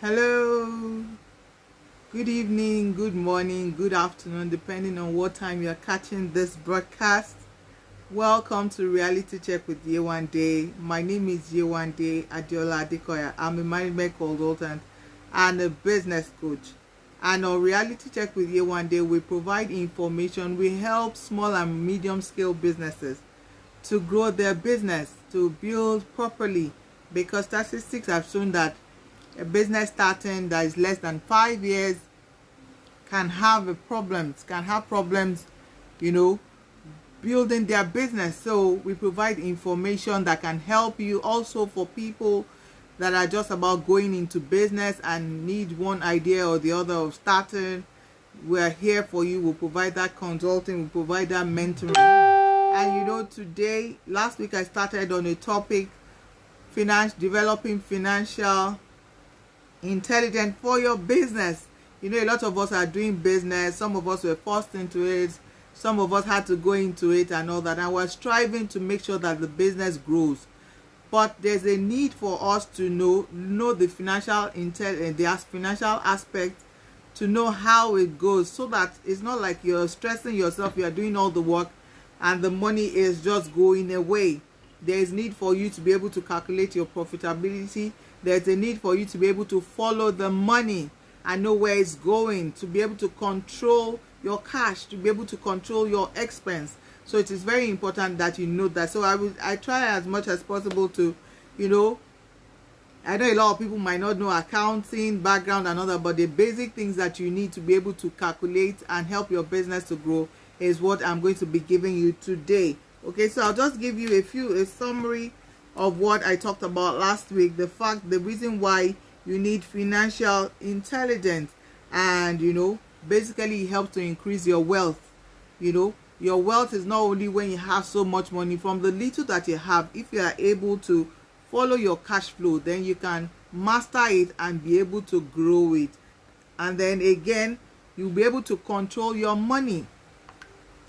Hello, good evening, good morning, good afternoon, depending on what time you're catching this broadcast. Welcome to Reality Check with YEWANDE. My name is YEWANDE ADEOLA. I'm a management consultant and a business coach. And on Reality Check with YEWANDE, we provide information. We help small and medium scale businesses to grow their business, to build properly, because statistics have shown that a business starting that is less than 5 years can have problems, building their business. So we provide information that can help you. Also for people that are just about going into business and need one idea or the other of starting, we're here for you. We'll provide that consulting, we'll provide that mentoring. And last week I started on a topic, developing financial intelligence for your business. A lot of us are doing business. Some of us were forced into it, some of us had to go into it and all that, and we're striving to make sure that the business grows. But there's a need for us to know the financial intelligence, the financial aspect, to know how it goes, so that it's not like you're stressing yourself, you're doing all the work and the money is just going away. There is need for you to be able to calculate your profitability. There's a need for you to be able to follow the money and know where it's going, to be able to control your cash, to be able to control your expense. So it is very important that you know that. So I try as much as possible to, I know a lot of people might not know accounting background and all that, but the basic things that you need to be able to calculate and help your business to grow is what I'm going to be giving you today. Okay, so I'll just give you a summary of what I talked about last week. The reason why you need financial intelligence, and basically it helps to increase your wealth. Your wealth is not only when you have so much money. From the little that you have, if you are able to follow your cash flow, then you can master it and be able to grow it. And then again, you'll be able to control your money.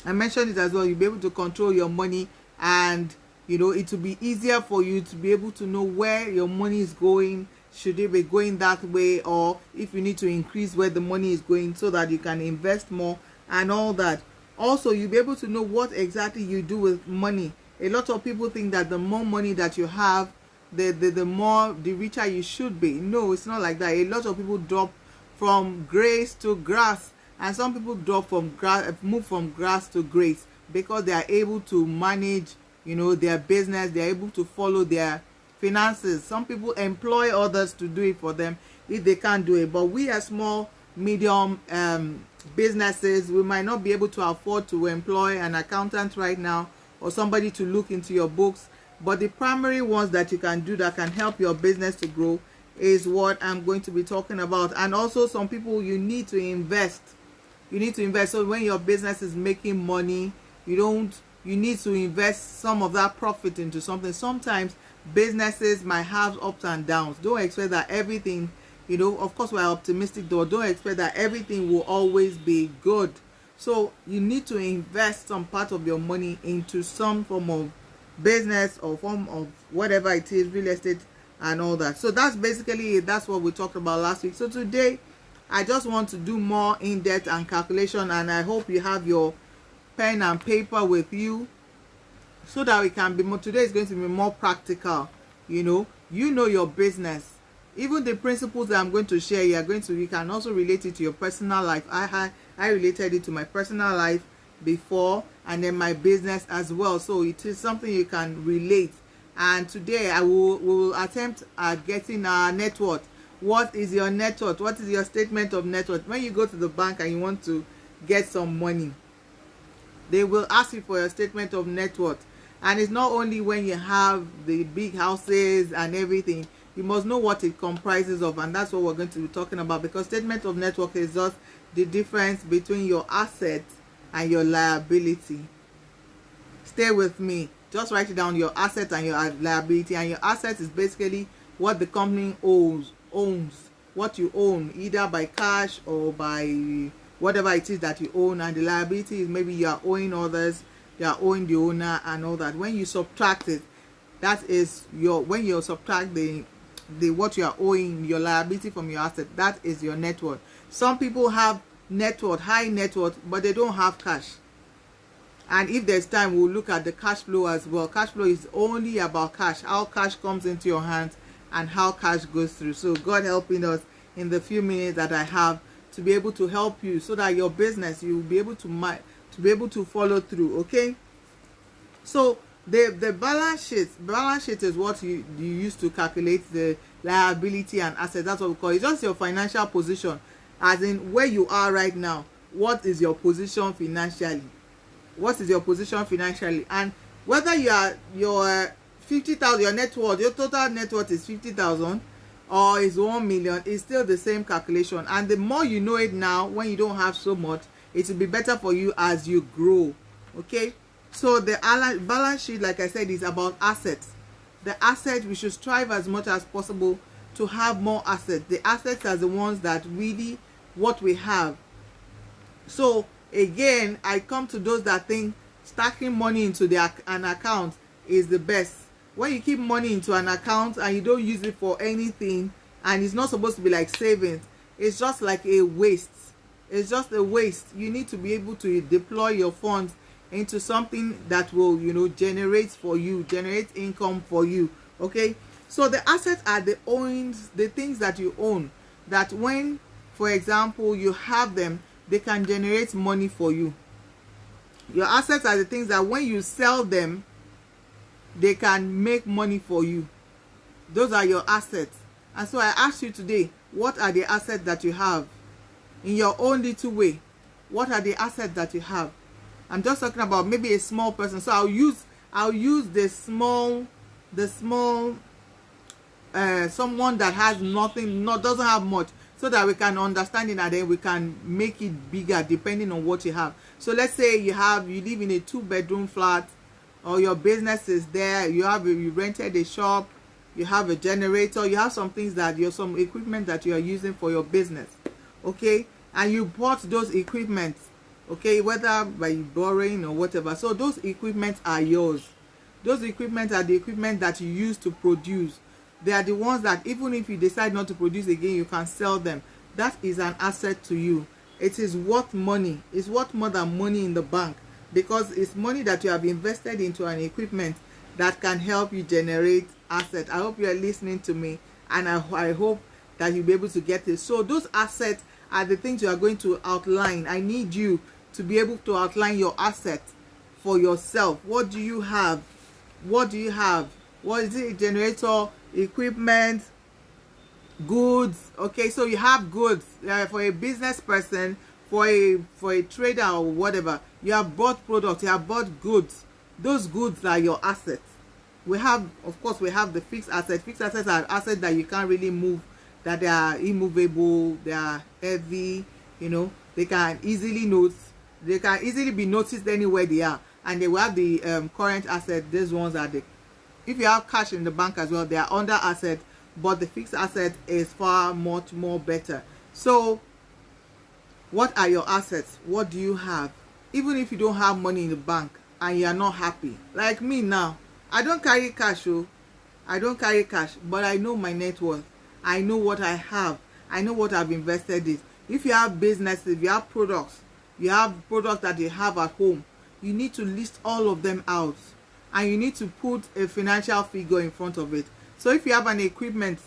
I mentioned it as well. You'll be able to control your money, and it will be easier for you to be able to know where your money is going. Should it be going that way, or if you need to increase where the money is going so that you can invest more and all that. Also, you'll be able to know what exactly you do with money. A lot of people think that the more money that you have, the richer you should be. No, it's not like that. A lot of people drop from grace to grass, and some people move from grass to grace, because they are able to manage their business. They are able to follow their finances. Some people employ others to do it for them if they can't do it. But we as small medium businesses, we might not be able to afford to employ an accountant right now, or somebody to look into your books. But the primary ones that you can do that can help your business to grow is what I'm going to be talking about. And also, some people, you need to invest. So when your business is making money, you need to invest some of that profit into something. Sometimes businesses might have ups and downs. Don't expect that everything, of course we're optimistic, though. Don't expect that everything will always be good. So you need to invest some part of your money into some form of business or form of whatever it is, real estate and all that. So that's basically it. That's what we talked about last week. So today I just want to do more in-depth and calculation, and I hope you have your pen and paper with you, so that we can be more. Today is going to be more practical. You know your business. Even the principles that I'm going to share, you can also relate it to your personal life. I related it to my personal life before, and then my business as well. So it is something you can relate. And today we will attempt at getting our net worth. What is your net worth? What is your statement of net worth? When you go to the bank and you want to get some money, they will ask you for your statement of net worth. And it's not only when you have the big houses and everything. You must know what it comprises of, and that's what we're going to be talking about, because statement of net worth is just the difference between your assets and your liability. Stay with me. Just write it down, your assets and your liability. And your assets is basically what the company owns, what you own, either by cash or by whatever it is that you own. And the liability is maybe you are owing others, you are owing the owner and all that. When you subtract it, that is when you subtract the what you are owing, your liability from your asset. That is your net worth. Some people have net worth, high net worth, but they don't have cash. And if there's time, we'll look at the cash flow as well. Cash flow is only about cash, how cash comes into your hands and how cash goes through. So God helping us in the few minutes that I have to be able to help you, so that your business, you will be able to follow through. Okay, so the balance sheet is what you use to calculate the liability and asset. That's what we call it. It's just your financial position, as in where you are right now. What is your position financially? What is your position financially? And whether your 50,000, your net worth, your total net worth is 50,000 or is 1 million, it's still the same calculation. And the more you know it now, when you don't have so much, it will be better for you as you grow. Okay, so the balance sheet, like I said, is about assets. The assets, we should strive as much as possible to have more assets. The assets are the ones that really what we have. So again, I come to those that think stacking money into an account is the best. When you keep money into an account and you don't use it for anything, and it's not supposed to be like savings, it's just like a waste. It's just a waste. You need to be able to deploy your funds into something that will, generate income for you. Okay, so the assets are the things that you own, that when, for example, you have them, they can generate money for you. Your assets are the things that when you sell them, they can make money for you. Those are your assets. And so I ask you today, what are the assets that you have in your own little way? What are the assets that you have? I'm just talking about maybe a small person. So I'll use the small someone that has nothing, doesn't have much, so that we can understand it, and then we can make it bigger depending on what you have. So let's say you live in a 2-bedroom flat, or your business is there, you rented a shop, you have a generator, you have some things some equipment that you are using for your business. Okay, and you bought those equipment, okay, whether by borrowing or whatever. So those equipment are yours. Those equipment are the equipment that you use to produce. They are the ones that even if you decide not to produce again, you can sell them. That is an asset to you. It is worth money. It's worth more than money in the bank, because it's money that you have invested into an equipment that can help you generate assets. I hope you are listening to me, and I hope that you'll be able to get it. So those assets are the things you are going to outline. I need you to be able to outline your assets for yourself. What do you have? What do you have? What is it? Generator, equipment, goods. Okay, so you have goods for a business person, for a trader or whatever. You have bought products, you have bought goods. Those goods are your assets. We have, of course, we have the fixed assets. Fixed assets are assets that you can't really move, that they are immovable, they are heavy, they can easily be noticed anywhere they are. And they will have the current asset. These ones are if you have cash in the bank as well, they are under asset, but the fixed asset is far much more better. So what are your assets? What do you have? Even if you don't have money in the bank and you are not happy, like me now, I don't carry cash. I don't carry cash, but I know my net worth. I know what I have. I know what I've invested in. If you have businesses, if you have products that you have at home, you need to list all of them out, and you need to put a financial figure in front of it. So if you have an equipment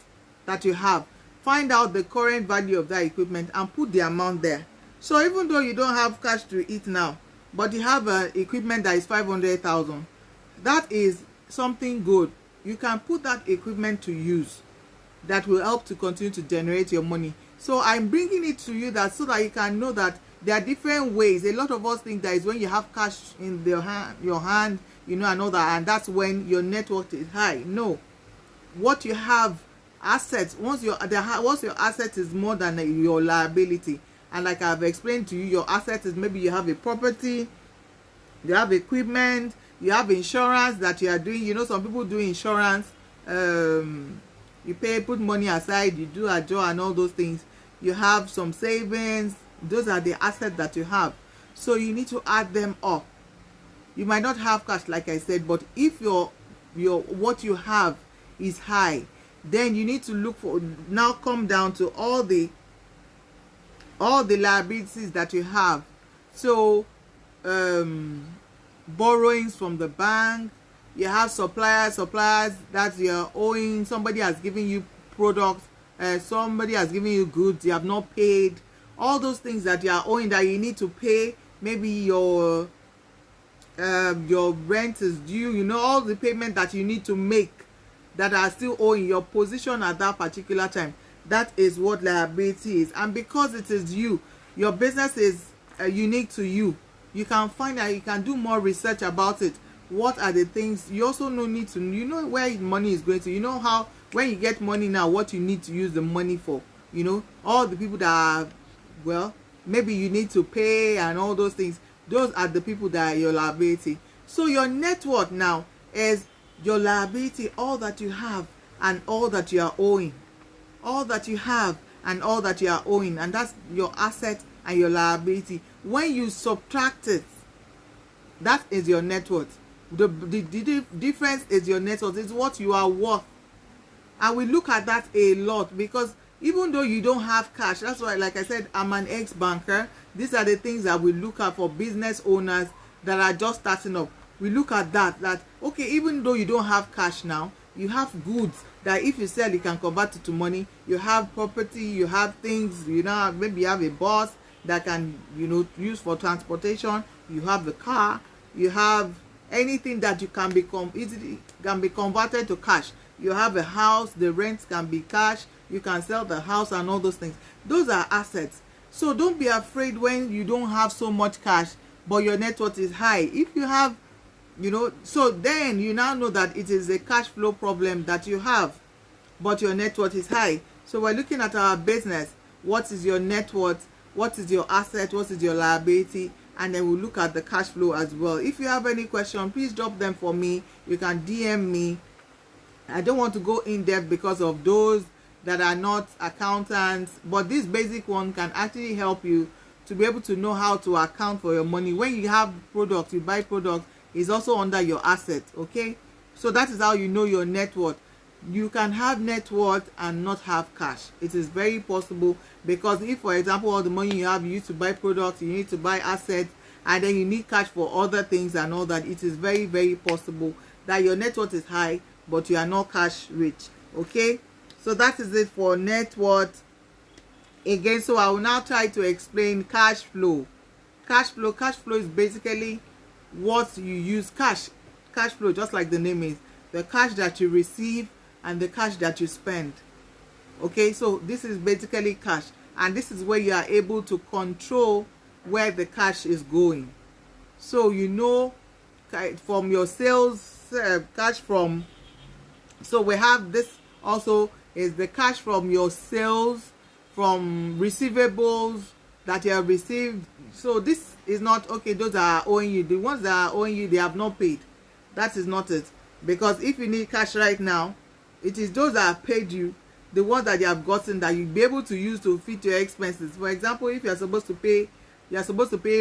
that you have, find out the current value of that equipment and put the amount there. So even though you don't have cash to eat now, but you have an equipment that is 500,000, that is something good. You can put that equipment to use. That will help to continue to generate your money. So I'm bringing it to you so that you can know that there are different ways. A lot of us think that is when you have cash in your hand, and all that, and that's when your net worth is high. No, what you have, assets, once your asset is more than your liability, and like I've explained to you, your asset is maybe you have a property, you have equipment, you have insurance that you are doing. Some people do insurance. You put money aside, you do a job and all those things. You have some savings. Those are the assets that you have. So you need to add them up. You might not have cash, like I said, but if your what you have is high, then you need to look for, now come down to all the liabilities that you have. So borrowings from the bank, you have suppliers that you're owing, somebody has given you products, somebody has given you goods you have not paid, all those things that you are owing that you need to pay. Maybe your rent is due, you know, all the payment that you need to make that are still owing, your position at that particular time. That is what liability is. And because it is you, your business is unique to you, you can find out, you can do more research about it. What are the things you also need to, you know, where money is going to, you know, how when you get money now, what you need to use the money for, you know, all the people that are, well, maybe you need to pay and all those things. Those are the people that are your liability. So your net worth now is your liability, all that you have and all that you are owing. All that you have and all that you are owing, and that's your asset and your liability. When you subtract it, that is your net worth. The difference is your net worth. It's what you are worth. And we look at that a lot, because even though you don't have cash, that's why, like I said, I'm an ex-banker. These are the things that we look at for business owners that are just starting up. We look at that okay, even though you don't have cash now, you have goods that if you sell, you can convert it to money. You have property, you have things, you know, maybe you have a bus that can, you know, use for transportation. You have the car, you have anything that you can become easily can be converted to cash. You have a house, the rent can be cash, you can sell the house and all those things. Those are assets. So don't be afraid when you don't have so much cash but your net worth is high. If you have, you know, so then you now know that it is a cash flow problem that you have, but your net worth is high. So we're looking at our business. What is your net worth? What is your asset? What is your liability? And then we'll look at the cash flow as well. If you have any question, please drop them for me. You can DM me. I don't want to go in depth because of those that are not accountants, but this basic one can actually help you to be able to know how to account for your money. When you have products, you buy products, it's also under your asset. Okay, so that is how you know your net worth. You can have net worth and not have cash. It is very possible, because if, for example, all the money you have, you need to buy products, you need to buy assets, and then you need cash for other things and all that, it is very, very possible that your net worth is high but you are not cash rich. Okay, so that is it for net worth. Again, so I will now try to explain cash flow. Cash flow is basically what you use. Cash flow, just like the name is, the cash that you receive and the cash that you spend. Okay, so this is basically cash, and this is where you are able to control where the cash is going. So you know, from your sales, cash from, so we have this also is the cash from your sales, from receivables that you have received. So this is not, okay, those are owing you. The ones that are owing you, they have not paid. That is not it. Because if you need cash right now, it is those that have paid you, the ones that you have gotten, that you'll be able to use to fit your expenses. For example, if you're supposed to pay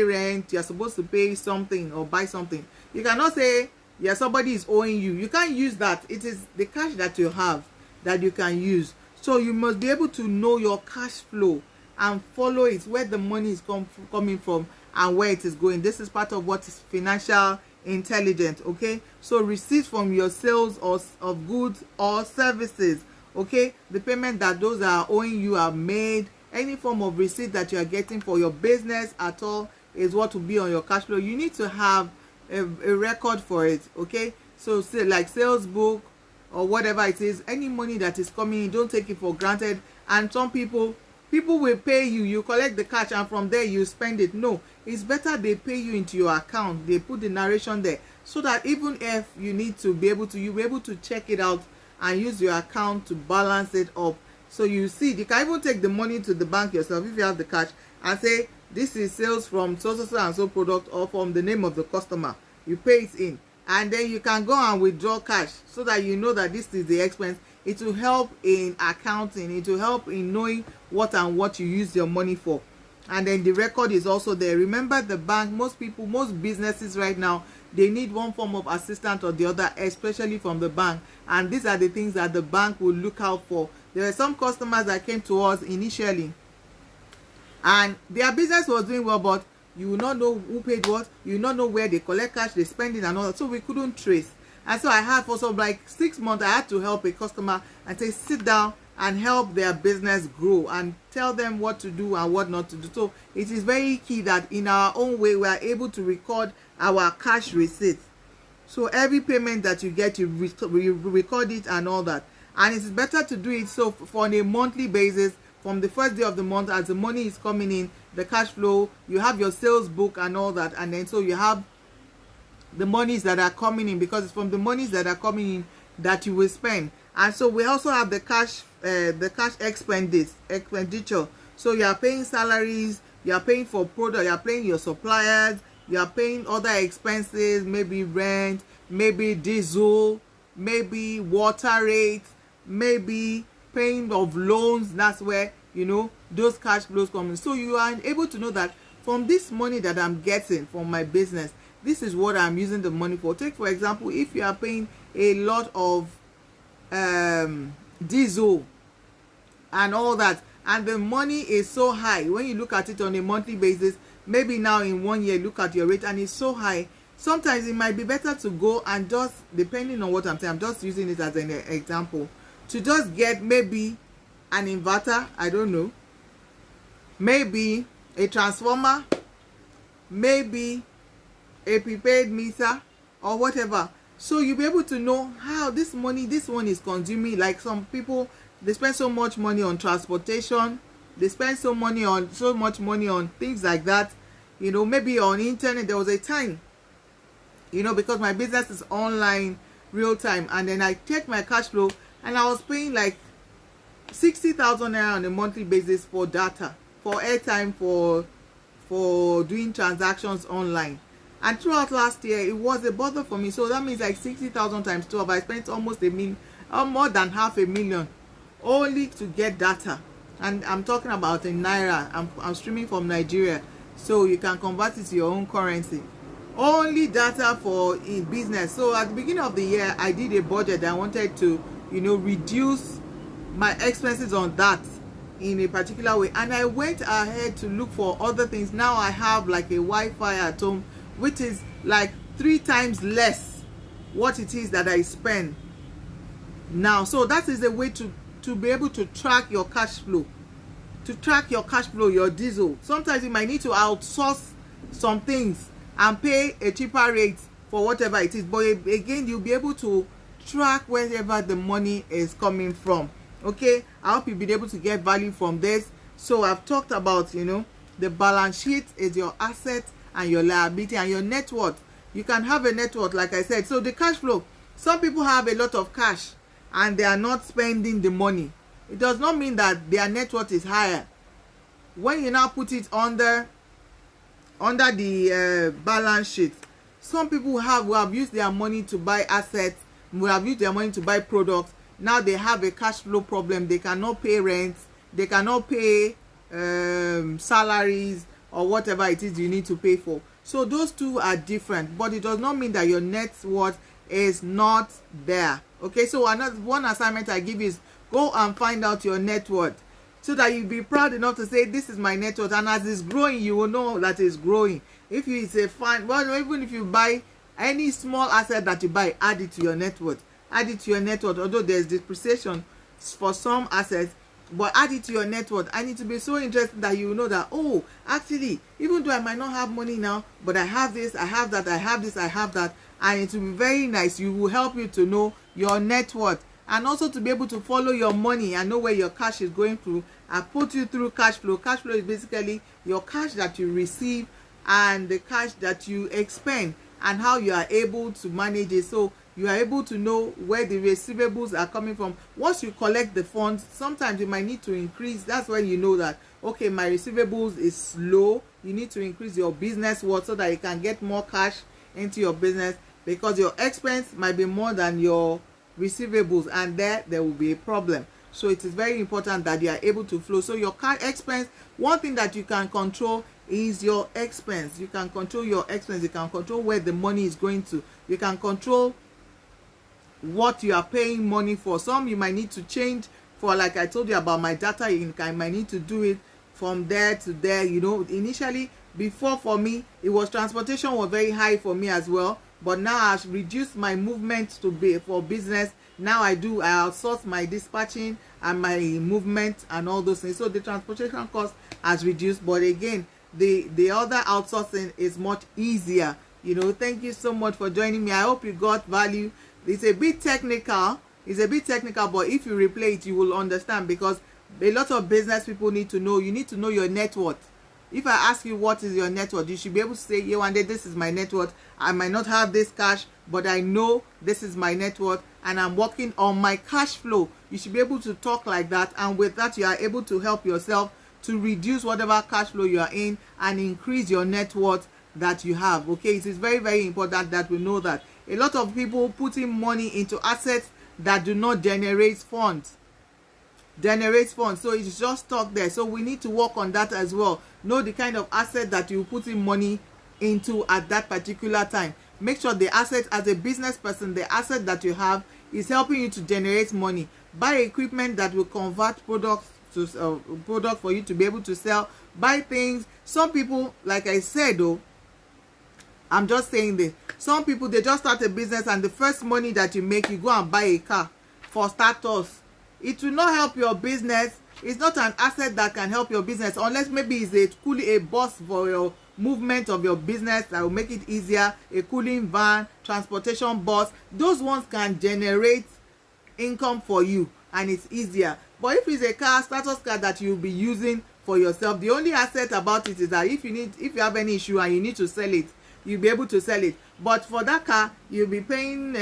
rent, you're supposed to pay something or buy something, you cannot say, yeah, somebody is owing you. You can't use that. It is the cash that you have that you can use. So you must be able to know your cash flow and follow it, where the money is coming from and where it is going. This is part of what is financial intelligence. Okay, so receipts from your sales of goods or services. Okay, the payment that those that are owing you are made. Any form of receipt that you are getting for your business at all is what will be on your cash flow. You need to have a record for it. Okay, so say like sales book or whatever it is, any money that is coming in, don't take it for granted. And some people will pay you, you collect the cash, and from there you spend it. No, it's better they pay you into your account. They put the narration there, so that even if you need to be able to, you'll be able to check it out and use your account to balance it up. So you see, you can even take the money to the bank yourself if you have the cash and say, this is sales from so and so product, or from the name of the customer. You pay it in, and then you can go and withdraw cash, so that you know that this is the expense. It will help in accounting. It will help in knowing what you use your money for. And then the record is also there. Remember, the bank, most businesses right now, they need one form of assistance or the other, especially from the bank. And these are the things that the bank will look out for. There were some customers that came to us initially and their business was doing well, but you will not know who paid what, you will not know where they collect cash, they spend it and all that. So we couldn't trace. And so I had for some like 6 months, I had to help a customer and say, sit down and help their business grow and tell them what to do and what not to do. So it is very key that in our own way, we are able to record our cash receipts. So every payment that you get, you record it and all that. And it is better to do it so for on a monthly basis, from the first day of the month, as the money is coming in, the cash flow, you have your sales book and all that. And then so you have the monies that are coming in, because it's from the monies that are coming in that you will spend. And so we also have the cash expenditure. So you are paying salaries, you are paying for product, you are paying your suppliers, you are paying other expenses, maybe rent, maybe diesel, maybe water rates, maybe paying of loans. That's where, you know, those cash flows come in. So you are able to know that from this money that I'm getting from my business, this is what I'm using the money for. Take for example, if you are paying a lot of diesel and all that, and the money is so high, when you look at it on a monthly basis, maybe now in 1 year look at your rate and it's so high, sometimes it might be better to go and just, depending on what I'm saying, I'm just using it as an example, to just get maybe an inverter, I don't know, maybe a transformer, maybe a prepaid meter or whatever. So you'll be able to know how this money, this one is consuming. Like some people, they spend so much money on transportation, they spend so much money on things like that, you know, maybe on internet. There was a time, you know, because my business is online real time, and then I checked my cash flow and I was paying like 60,000 naira on a monthly basis for data, for airtime, for doing transactions online. And throughout last year, it was a bother for me. So that means like 60,000 times 12. I spent almost $1 million, or more than $500,000, only to get data. And I'm talking about in Naira. I'm streaming from Nigeria, so you can convert it to your own currency. Only data for in business. So at the beginning of the year, I did a budget. I wanted to, you know, reduce my expenses on that in a particular way. And I went ahead to look for other things. Now I have like a Wi-Fi at home, which is like 3 times less what it is that I spend now. So that is a way to be able to track your cash flow, your diesel. Sometimes you might need to outsource some things and pay a cheaper rate for whatever it is, but again, you'll be able to track wherever the money is coming from. Okay, I hope you'll be able to get value from this. So I've talked about, you know, the balance sheet is your asset and your liability and your net worth. You can have a net worth, like I said. So the cash flow, some people have a lot of cash and they are not spending the money. It does not mean that their net worth is higher. When you now put it under the balance sheet, some people will have used their money to buy assets, will have used their money to buy products. Now they have a cash flow problem. They cannot pay rent, they cannot pay salaries or whatever it is you need to pay for. So those two are different, but it does not mean that your net worth is not there. Okay, so one assignment I give is go and find out your net worth, so that you'll be proud enough to say, this is my net worth. And as it's growing, you will know that it's growing. If you say fine, well, even if you buy any small asset that you buy, add it to your net worth. Add it to your net worth. Although there's depreciation for some assets, but add it to your net worth. I need to be so interested that you know that, oh, actually, even though I might not have money now, but I have this, I have that, I have this, I have that. And it will be very nice. You will help you to know your net worth, and also to be able to follow your money and know where your cash is going through. I put you through cash flow. Cash flow is basically your cash that you receive and the cash that you expend, and how you are able to manage it. So you are able to know where the receivables are coming from. Once you collect the funds, sometimes you might need to increase. That's when you know that, okay, my receivables is low. You need to increase your business worth so that you can get more cash into your business, because your expense might be more than your receivables, and there will be a problem. So it is very important that you are able to flow. So your car expense, one thing that you can control is your expense. You can control your expense. You can control where the money is going to. You can control what you are paying money for. Some you might need to change for, like I told you about my data, you might need to do it from there to there. You know, initially, before, for me, it was transportation was very high for me as well, but now I've reduced my movement to be for business. Now I outsource my dispatching and my movement and all those things, so the transportation cost has reduced. But again, the other outsourcing is much easier. You know, thank you so much for joining me. I hope you got value. It's a bit technical, but if you replay it, you will understand, because a lot of business people need to know. You need to know your net worth. If I ask you what is your net worth, you should be able to say, Yewande, this is my net worth. I might not have this cash, but I know this is my net worth, and I'm working on my cash flow. You should be able to talk like that, and with that, you are able to help yourself to reduce whatever cash flow you are in and increase your net worth that you have. Okay, it is very, very important that we know that. A lot of people putting money into assets that do not generate funds. So it's just stuck there. So we need to work on that as well. Know the kind of asset that you put in money into at that particular time. Make sure the asset, as a business person, the asset that you have is helping you to generate money. Buy equipment that will convert products to product for you to be able to sell. Buy things. Some people, like I said, though, I'm just saying this. Some people, they just start a business, and the first money that you make, you go and buy a car for starters. It will not help your business. It's not an asset that can help your business, unless maybe it's a bus for your movement of your business that will make it easier. A cooling van, transportation bus, those ones can generate income for you, and it's easier. But if it's a car, status car that you'll be using for yourself, the only asset about it is that if you have any issue and you need to sell it, you'll be able to sell it. But for that car, you'll be paying,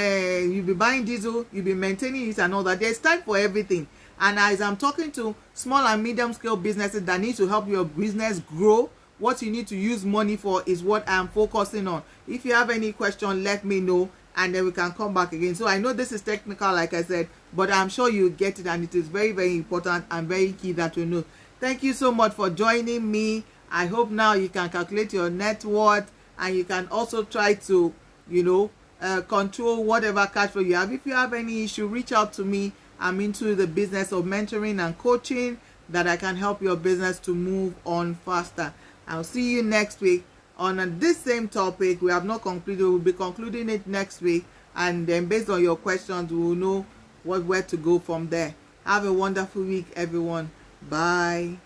you'll be buying diesel, you'll be maintaining it and all that. There's time for everything. And as I'm talking to small and medium scale businesses that need to help your business grow, what you need to use money for is what I'm focusing on. If you have any question, let me know, and then we can come back again. So I know this is technical, like I said, but I'm sure you get it, and it is very, very important and very key that you know. Thank you so much for joining me. I hope now you can calculate your net worth, and you can also try to, control whatever cash flow you have. If you have any issue, reach out to me. I'm into the business of mentoring and coaching that I can help your business to move on faster. I'll see you next week on this same topic. We have not concluded. We'll be concluding it next week, and then based on your questions, we will know where to go from there. Have a wonderful week, everyone. Bye.